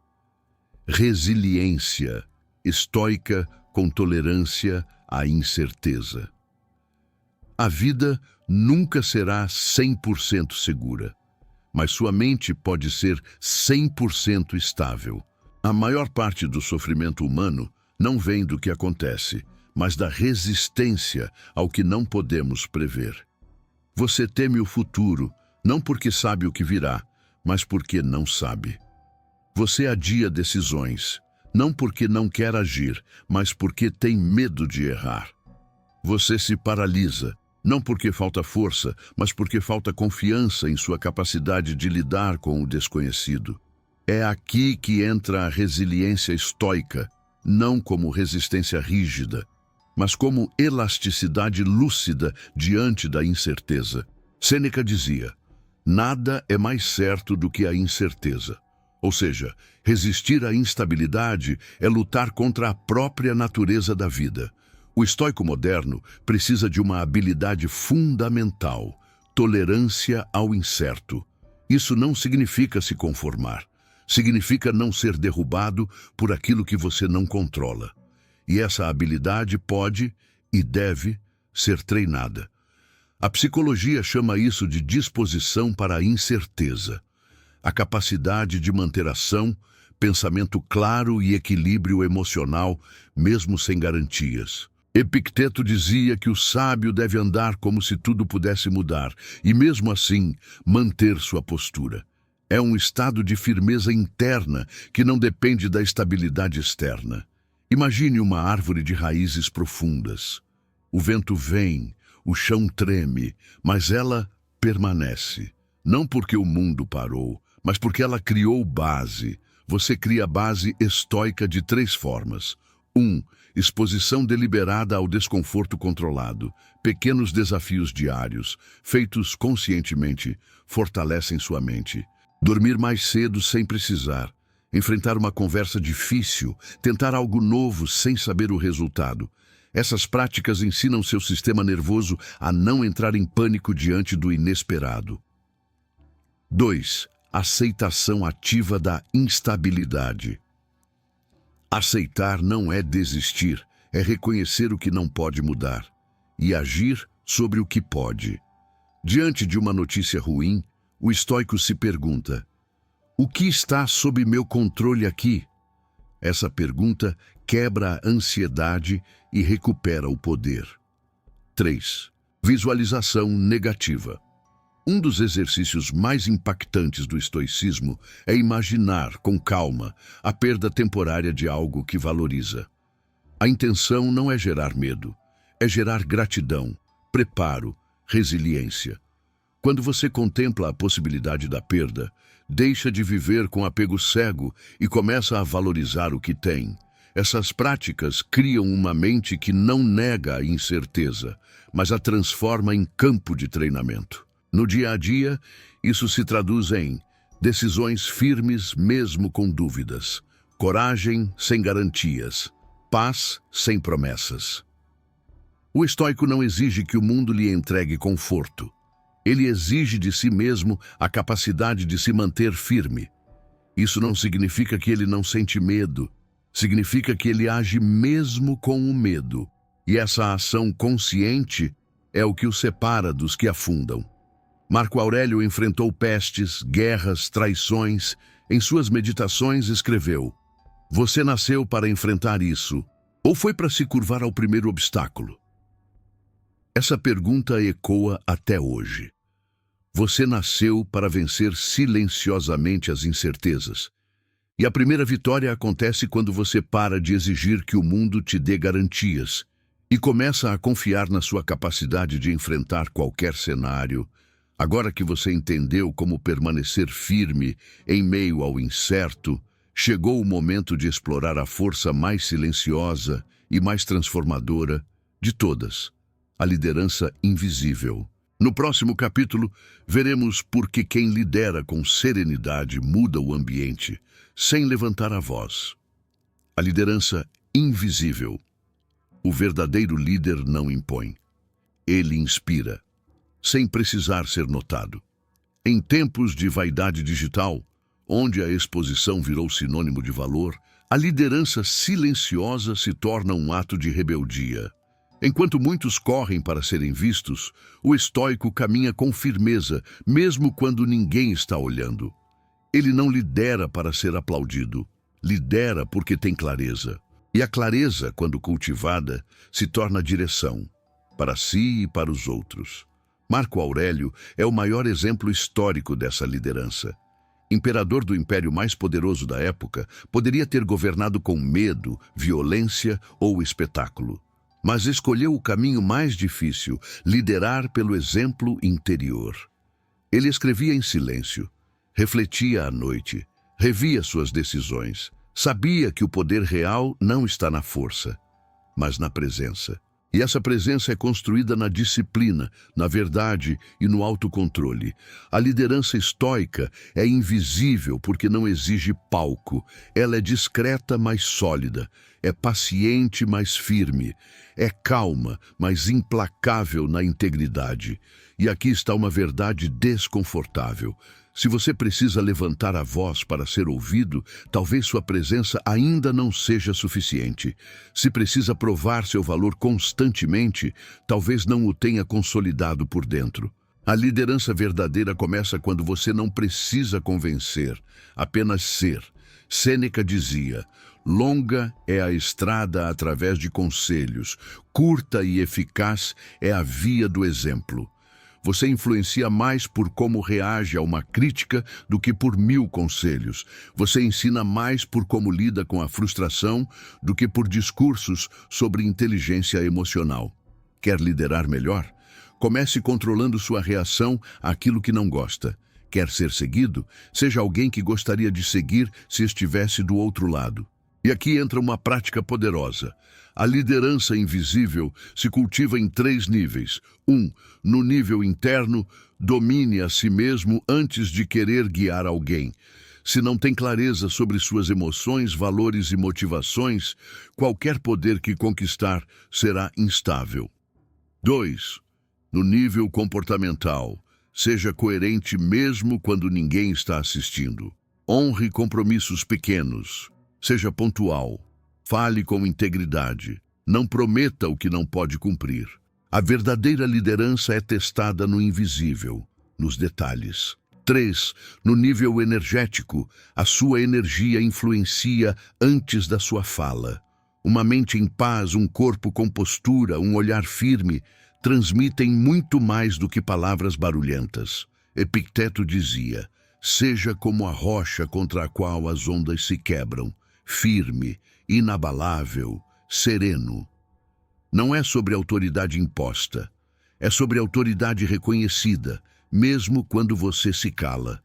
Resiliência estoica com tolerância à incerteza. A vida nunca será 100% segura, mas sua mente pode ser 100% estável. A maior parte do sofrimento humano não vem do que acontece, mas da resistência ao que não podemos prever. Você teme o futuro, não porque sabe o que virá, mas porque não sabe. Você adia decisões, não porque não quer agir, mas porque tem medo de errar. Você se paralisa, não porque falta força, mas porque falta confiança em sua capacidade de lidar com o desconhecido. É aqui que entra a resiliência estoica, não como resistência rígida, mas como elasticidade lúcida diante da incerteza. Sêneca dizia: nada é mais certo do que a incerteza. Ou seja, resistir à instabilidade é lutar contra a própria natureza da vida. O estoico moderno precisa de uma habilidade fundamental: tolerância ao incerto. Isso não significa se conformar. Significa não ser derrubado por aquilo que você não controla. E essa habilidade pode e deve ser treinada. A psicologia chama isso de disposição para a incerteza. A capacidade de manter ação, pensamento claro e equilíbrio emocional, mesmo sem garantias. Epicteto dizia que o sábio deve andar como se tudo pudesse mudar e, mesmo assim, manter sua postura. É um estado de firmeza interna que não depende da estabilidade externa. Imagine uma árvore de raízes profundas. O vento vem, o chão treme, mas ela permanece. Não porque o mundo parou, mas porque ela criou base. Você cria base estoica de 3 formas. 1. Exposição deliberada ao desconforto controlado. Pequenos desafios diários, feitos conscientemente, fortalecem sua mente. Dormir mais cedo sem precisar. Enfrentar uma conversa difícil, tentar algo novo sem saber o resultado. Essas práticas ensinam seu sistema nervoso a não entrar em pânico diante do inesperado. 2. Aceitação ativa da instabilidade. Aceitar não é desistir, é reconhecer o que não pode mudar e agir sobre o que pode. Diante de uma notícia ruim, o estoico se pergunta: o que está sob meu controle aqui? Essa pergunta quebra a ansiedade e recupera o poder. 3. Visualização negativa. Um dos exercícios mais impactantes do estoicismo é imaginar, com calma, a perda temporária de algo que valoriza. A intenção não é gerar medo, é gerar gratidão, preparo, resiliência. Quando você contempla a possibilidade da perda, deixa de viver com apego cego e começa a valorizar o que tem. Essas práticas criam uma mente que não nega a incerteza, mas a transforma em campo de treinamento. No dia a dia, isso se traduz em decisões firmes mesmo com dúvidas, coragem sem garantias, paz sem promessas. O estoico não exige que o mundo lhe entregue conforto. Ele exige de si mesmo a capacidade de se manter firme. Isso não significa que ele não sente medo. Significa que ele age mesmo com o medo. E essa ação consciente é o que o separa dos que afundam. Marco Aurélio enfrentou pestes, guerras, traições. Em suas meditações escreveu: "Você nasceu para enfrentar isso, ou foi para se curvar ao primeiro obstáculo?" Essa pergunta ecoa até hoje. Você nasceu para vencer silenciosamente as incertezas. E a primeira vitória acontece quando você para de exigir que o mundo te dê garantias e começa a confiar na sua capacidade de enfrentar qualquer cenário. Agora que você entendeu como permanecer firme em meio ao incerto, chegou o momento de explorar a força mais silenciosa e mais transformadora de todas, a liderança invisível. No próximo capítulo, veremos por que quem lidera com serenidade muda o ambiente, sem levantar a voz. A liderança invisível. O verdadeiro líder não impõe. Ele inspira, sem precisar ser notado. Em tempos de vaidade digital, onde a exposição virou sinônimo de valor, a liderança silenciosa se torna um ato de rebeldia. Enquanto muitos correm para serem vistos, o estoico caminha com firmeza, mesmo quando ninguém está olhando. Ele não lidera para ser aplaudido, lidera porque tem clareza. E a clareza, quando cultivada, se torna direção, para si e para os outros. Marco Aurélio é o maior exemplo histórico dessa liderança. Imperador do império mais poderoso da época, poderia ter governado com medo, violência ou espetáculo. Mas escolheu o caminho mais difícil, liderar pelo exemplo interior. Ele escrevia em silêncio, refletia à noite, revia suas decisões, sabia que o poder real não está na força, mas na presença. E essa presença é construída na disciplina, na verdade e no autocontrole. A liderança estoica é invisível porque não exige palco. Ela é discreta, mas sólida. É paciente, mas firme. É calma, mas implacável na integridade. E aqui está uma verdade desconfortável. Se você precisa levantar a voz para ser ouvido, talvez sua presença ainda não seja suficiente. Se precisa provar seu valor constantemente, talvez não o tenha consolidado por dentro. A liderança verdadeira começa quando você não precisa convencer, apenas ser. Sêneca dizia: "Longa é a estrada através de conselhos, curta e eficaz é a via do exemplo." Você influencia mais por como reage a uma crítica do que por 1000 conselhos. Você ensina mais por como lida com a frustração do que por discursos sobre inteligência emocional. Quer liderar melhor? Comece controlando sua reação àquilo que não gosta. Quer ser seguido? Seja alguém que gostaria de seguir se estivesse do outro lado. E aqui entra uma prática poderosa. A liderança invisível se cultiva em 3 níveis. 1. No nível interno, domine a si mesmo antes de querer guiar alguém. Se não tem clareza sobre suas emoções, valores e motivações, qualquer poder que conquistar será instável. 2. No nível comportamental, seja coerente mesmo quando ninguém está assistindo. Honre compromissos pequenos. Seja pontual. Fale com integridade. Não prometa o que não pode cumprir. A verdadeira liderança é testada no invisível, nos detalhes. 3. No nível energético, a sua energia influencia antes da sua fala. Uma mente em paz, um corpo com postura, um olhar firme, transmitem muito mais do que palavras barulhentas. Epicteto dizia: "Seja como a rocha contra a qual as ondas se quebram, firme, inabalável, sereno." Não é sobre autoridade imposta, é sobre autoridade reconhecida, mesmo quando você se cala.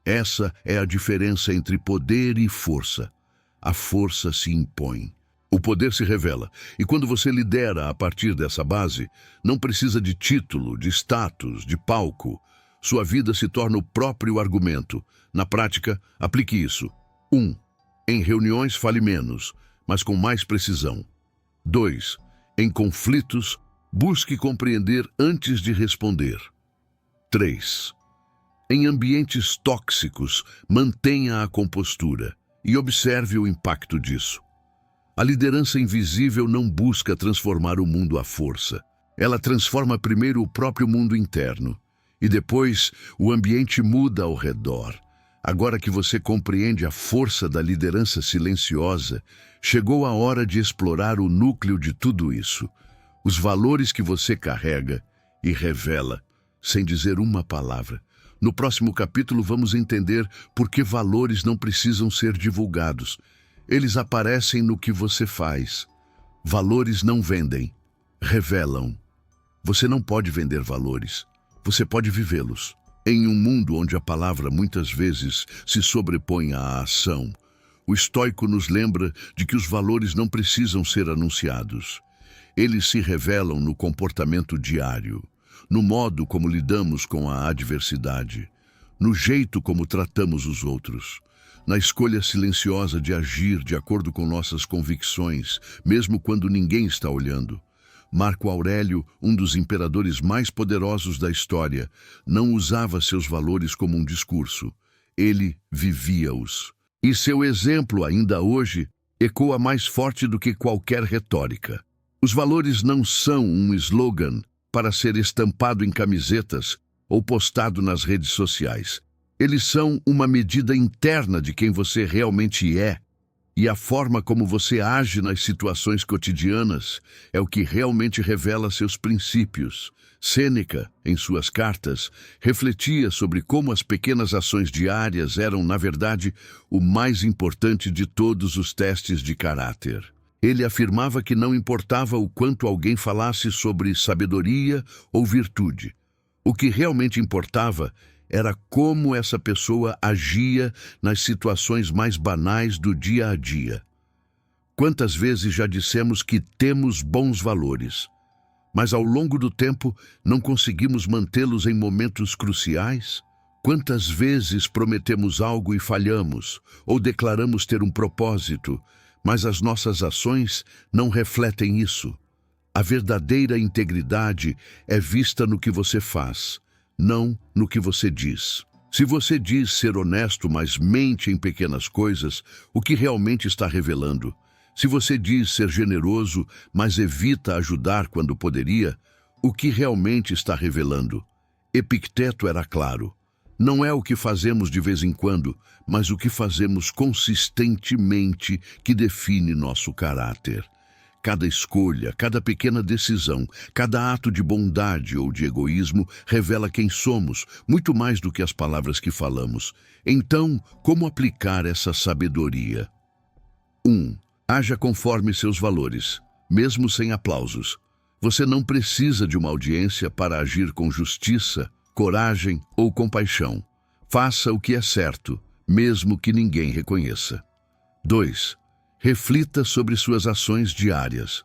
Essa é a diferença entre poder e força. A força se impõe. O poder se revela, e quando você lidera a partir dessa base, não precisa de título, de status, de palco. Sua vida se torna o próprio argumento. Na prática, aplique isso. 1. Em reuniões, fale menos, mas com mais precisão. 2. Em conflitos, busque compreender antes de responder. 3. Em ambientes tóxicos, mantenha a compostura e observe o impacto disso. A liderança invisível não busca transformar o mundo à força. Ela transforma primeiro o próprio mundo interno e depois o ambiente muda ao redor. Agora que você compreende a força da liderança silenciosa, chegou a hora de explorar o núcleo de tudo isso, os valores que você carrega e revela, sem dizer uma palavra. No próximo capítulo vamos entender por que valores não precisam ser divulgados. Eles aparecem no que você faz. Valores não vendem, revelam. Você não pode vender valores, você pode vivê-los. Em um mundo onde a palavra muitas vezes se sobrepõe à ação, o estoico nos lembra de que os valores não precisam ser anunciados. Eles se revelam no comportamento diário, no modo como lidamos com a adversidade, no jeito como tratamos os outros, na escolha silenciosa de agir de acordo com nossas convicções, mesmo quando ninguém está olhando. Marco Aurélio, um dos imperadores mais poderosos da história, não usava seus valores como um discurso. Ele vivia-os. E seu exemplo, ainda hoje, ecoa mais forte do que qualquer retórica. Os valores não são um slogan para ser estampado em camisetas ou postado nas redes sociais. Eles são uma medida interna de quem você realmente é. E a forma como você age nas situações cotidianas é o que realmente revela seus princípios. Sêneca, em suas cartas, refletia sobre como as pequenas ações diárias eram, na verdade, o mais importante de todos os testes de caráter. Ele afirmava que não importava o quanto alguém falasse sobre sabedoria ou virtude. O que realmente importava era como essa pessoa agia nas situações mais banais do dia a dia. Quantas vezes já dissemos que temos bons valores, mas ao longo do tempo não conseguimos mantê-los em momentos cruciais? Quantas vezes prometemos algo e falhamos, ou declaramos ter um propósito, mas as nossas ações não refletem isso? A verdadeira integridade é vista no que você faz, não no que você diz. Se você diz ser honesto, mas mente em pequenas coisas, o que realmente está revelando? Se você diz ser generoso, mas evita ajudar quando poderia, o que realmente está revelando? Epicteto era claro. Não é o que fazemos de vez em quando, mas o que fazemos consistentemente que define nosso caráter. Cada escolha, cada pequena decisão, cada ato de bondade ou de egoísmo revela quem somos, muito mais do que as palavras que falamos. Então, como aplicar essa sabedoria? 1. Haja conforme seus valores, mesmo sem aplausos. Você não precisa de uma audiência para agir com justiça, coragem ou compaixão. Faça o que é certo, mesmo que ninguém reconheça. 2. Reflita sobre suas ações diárias.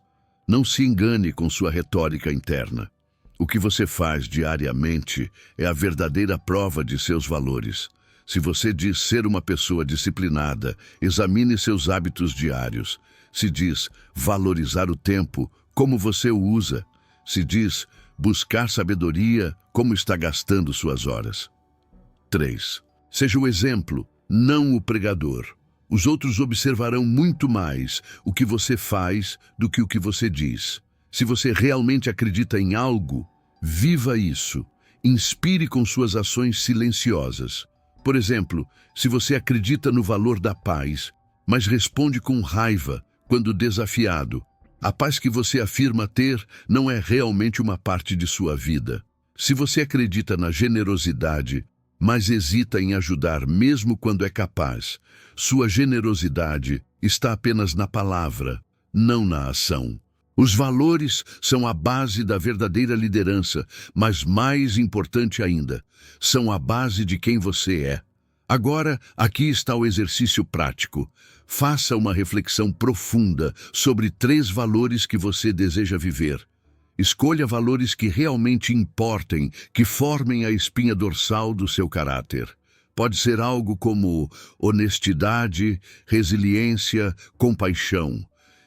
Não se engane com sua retórica interna. O que você faz diariamente é a verdadeira prova de seus valores. Se você diz ser uma pessoa disciplinada, examine seus hábitos diários. Se diz valorizar o tempo, como você o usa. Se diz buscar sabedoria, como está gastando suas horas. 3. Seja o exemplo, não o pregador. Os outros observarão muito mais o que você faz do que o que você diz. Se você realmente acredita em algo, viva isso. Inspire com suas ações silenciosas. Por exemplo, se você acredita no valor da paz, mas responde com raiva quando desafiado, a paz que você afirma ter não é realmente uma parte de sua vida. Se você acredita na generosidade, mas hesita em ajudar mesmo quando é capaz, sua generosidade está apenas na palavra, não na ação. Os valores são a base da verdadeira liderança, mas mais importante ainda, são a base de quem você é. Agora, aqui está o exercício prático. Faça uma reflexão profunda sobre 3 valores que você deseja viver. Escolha valores que realmente importem, que formem a espinha dorsal do seu caráter. Pode ser algo como honestidade, resiliência, compaixão.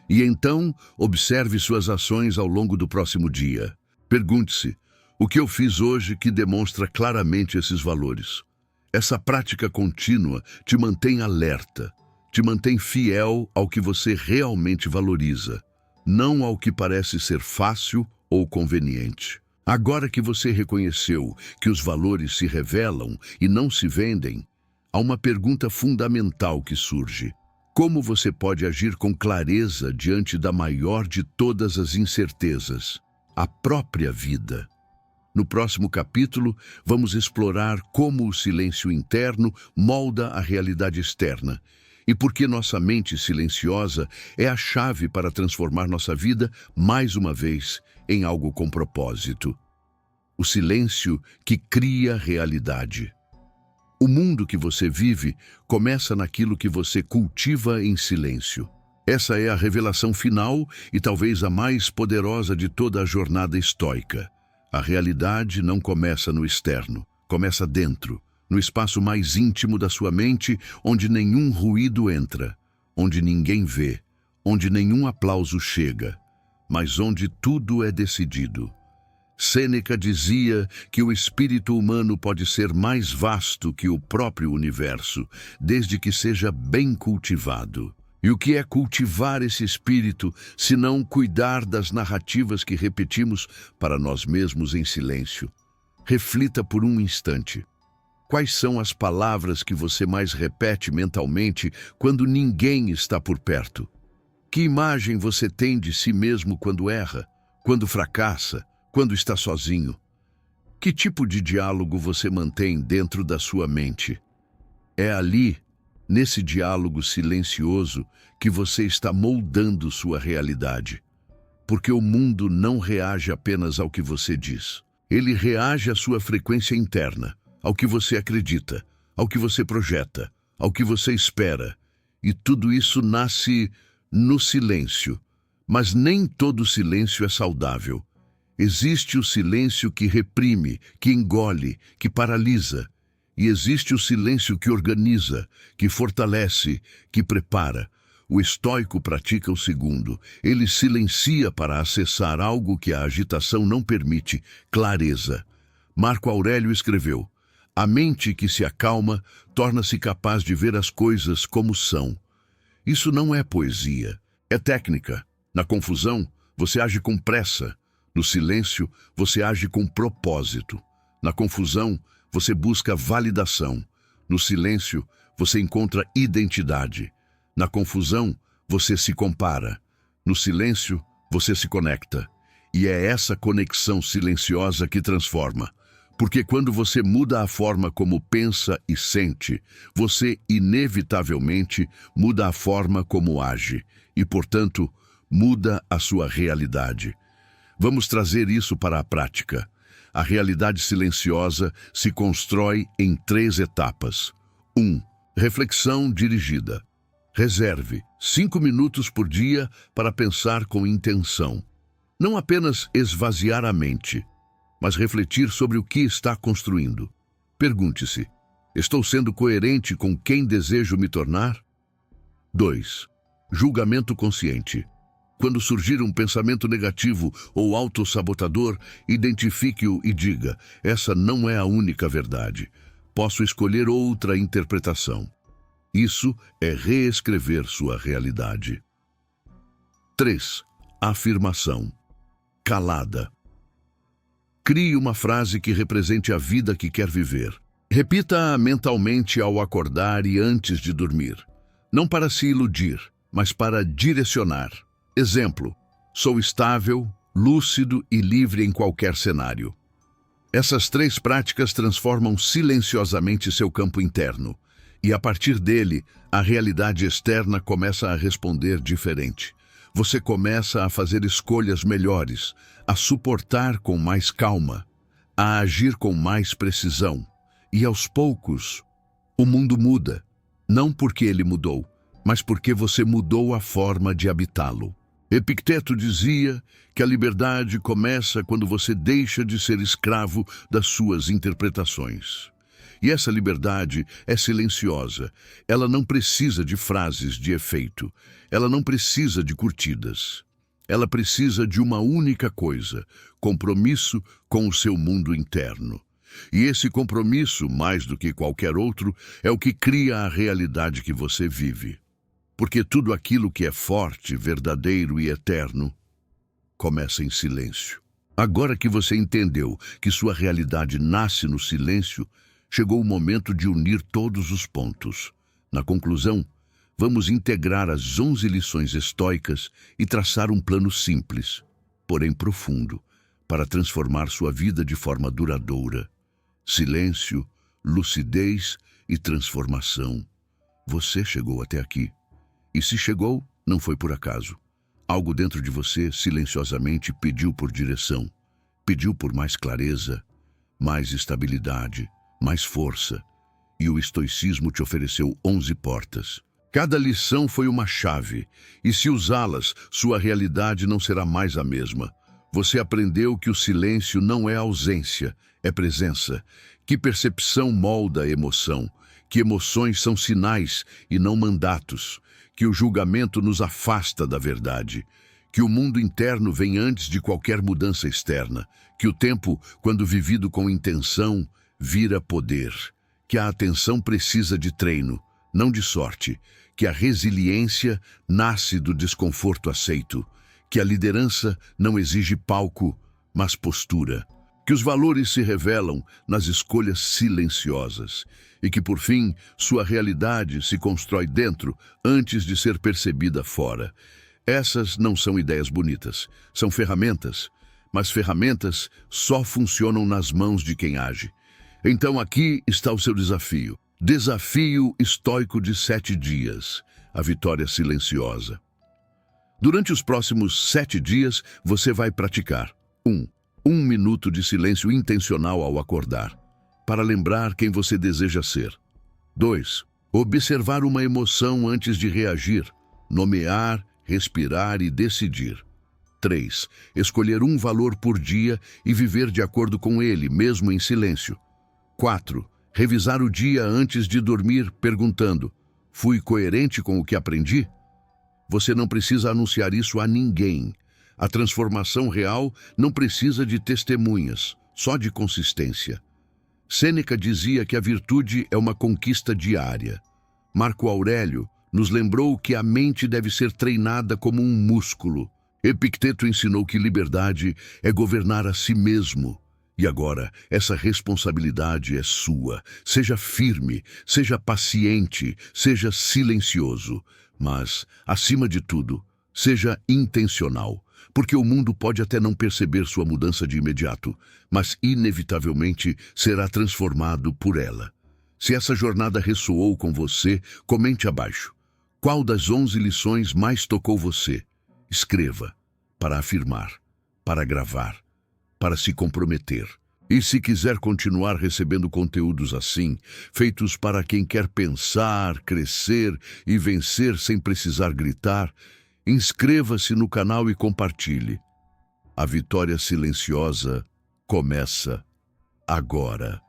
E então, observe suas ações ao longo do próximo dia. Pergunte-se: o que eu fiz hoje que demonstra claramente esses valores? Essa prática contínua te mantém alerta, te mantém fiel ao que você realmente valoriza, não ao que parece ser fácil ou conveniente. Agora que você reconheceu que os valores se revelam e não se vendem, há uma pergunta fundamental que surge: como você pode agir com clareza diante da maior de todas as incertezas, a própria vida? No próximo capítulo, vamos explorar como o silêncio interno molda a realidade externa e por que nossa mente silenciosa é a chave para transformar nossa vida, mais uma vez, em algo com propósito. O silêncio que cria realidade. O mundo que você vive começa naquilo que você cultiva em silêncio. Essa é a revelação final e talvez a mais poderosa de toda a jornada estoica. A realidade não começa no externo, começa dentro, no espaço mais íntimo da sua mente, onde nenhum ruído entra, onde ninguém vê, onde nenhum aplauso chega, mas onde tudo é decidido. Sêneca dizia que o espírito humano pode ser mais vasto que o próprio universo, desde que seja bem cultivado. E o que é cultivar esse espírito, se não cuidar das narrativas que repetimos para nós mesmos em silêncio? Reflita por um instante. Quais são as palavras que você mais repete mentalmente quando ninguém está por perto? Que imagem você tem de si mesmo quando erra, quando fracassa, quando está sozinho? Que tipo de diálogo você mantém dentro da sua mente? É ali, nesse diálogo silencioso, que você está moldando sua realidade. Porque o mundo não reage apenas ao que você diz. Ele reage à sua frequência interna, ao que você acredita, ao que você projeta, ao que você espera. E tudo isso nasce no silêncio. Mas nem todo silêncio é saudável. Existe o silêncio que reprime, que engole, que paralisa. E existe o silêncio que organiza, que fortalece, que prepara. O estoico pratica o segundo. Ele silencia para acessar algo que a agitação não permite: clareza. Marco Aurélio escreveu: a mente que se acalma torna-se capaz de ver as coisas como são. Isso não é poesia, é técnica. Na confusão, você age com pressa. No silêncio, você age com propósito. Na confusão, você busca validação. No silêncio, você encontra identidade. Na confusão, você se compara. No silêncio, você se conecta. E é essa conexão silenciosa que transforma. Porque quando você muda a forma como pensa e sente, você inevitavelmente muda a forma como age. E, portanto, muda a sua realidade. Vamos trazer isso para a prática. A realidade silenciosa se constrói em 3 etapas. 1. Reflexão dirigida. Reserve 5 minutos por dia para pensar com intenção. Não apenas esvaziar a mente, mas refletir sobre o que está construindo. Pergunte-se: estou sendo coerente com quem desejo me tornar? 2. Julgamento consciente. Quando surgir um pensamento negativo ou autossabotador, identifique-o e diga: essa não é a única verdade. Posso escolher outra interpretação. Isso é reescrever sua realidade. 3. Afirmação. Calada. Crie uma frase que represente a vida que quer viver. Repita-a mentalmente ao acordar e antes de dormir. Não para se iludir, mas para direcionar. Exemplo: sou estável, lúcido e livre em qualquer cenário. Essas 3 práticas transformam silenciosamente seu campo interno. E a partir dele, a realidade externa começa a responder diferente. Você começa a fazer escolhas melhores, a suportar com mais calma, a agir com mais precisão. E aos poucos, o mundo muda. Não porque ele mudou, mas porque você mudou a forma de habitá-lo. Epicteto dizia que a liberdade começa quando você deixa de ser escravo das suas interpretações. E essa liberdade é silenciosa. Ela não precisa de frases de efeito. Ela não precisa de curtidas. Ela precisa de uma única coisa: compromisso com o seu mundo interno. E esse compromisso, mais do que qualquer outro, é o que cria a realidade que você vive. Porque tudo aquilo que é forte, verdadeiro e eterno começa em silêncio. Agora que você entendeu que sua realidade nasce no silêncio, chegou o momento de unir todos os pontos. Na conclusão, vamos integrar as 11 lições estoicas e traçar um plano simples, porém profundo, para transformar sua vida de forma duradoura. Silêncio, lucidez e transformação. Você chegou até aqui. E se chegou, não foi por acaso. Algo dentro de você silenciosamente pediu por direção, pediu por mais clareza, mais estabilidade, mais força. E o estoicismo te ofereceu 11 portas. Cada lição foi uma chave, e se usá-las, sua realidade não será mais a mesma. Você aprendeu que o silêncio não é ausência, é presença, que percepção molda a emoção, que emoções são sinais e não mandatos, que o julgamento nos afasta da verdade, que o mundo interno vem antes de qualquer mudança externa, que o tempo, quando vivido com intenção, vira poder, que a atenção precisa de treino, não de sorte, que a resiliência nasce do desconforto aceito, que a liderança não exige palco, mas postura, que os valores se revelam nas escolhas silenciosas e que, por fim, sua realidade se constrói dentro antes de ser percebida fora. Essas não são ideias bonitas, são ferramentas, mas ferramentas só funcionam nas mãos de quem age. Então aqui está o seu desafio. Desafio estoico de 7 dias, a vitória silenciosa. Durante os próximos 7 dias, você vai praticar 1 minuto de silêncio intencional ao acordar, para lembrar quem você deseja ser. 2. Observar uma emoção antes de reagir, nomear, respirar e decidir. 3. Escolher um valor por dia e viver de acordo com ele, mesmo em silêncio. 4. Revisar o dia antes de dormir, perguntando: fui coerente com o que aprendi? Você não precisa anunciar isso a ninguém. A transformação real não precisa de testemunhas, só de consistência. Sêneca dizia que a virtude é uma conquista diária. Marco Aurélio nos lembrou que a mente deve ser treinada como um músculo. Epicteto ensinou que liberdade é governar a si mesmo. E agora, essa responsabilidade é sua. Seja firme, seja paciente, seja silencioso. Mas, acima de tudo, seja intencional. Porque o mundo pode até não perceber sua mudança de imediato, mas inevitavelmente será transformado por ela. Se essa jornada ressoou com você, comente abaixo. Qual das 11 lições mais tocou você? Escreva, para afirmar, para gravar, para se comprometer. E se quiser continuar recebendo conteúdos assim, feitos para quem quer pensar, crescer e vencer sem precisar gritar, inscreva-se no canal e compartilhe. A vitória silenciosa começa agora.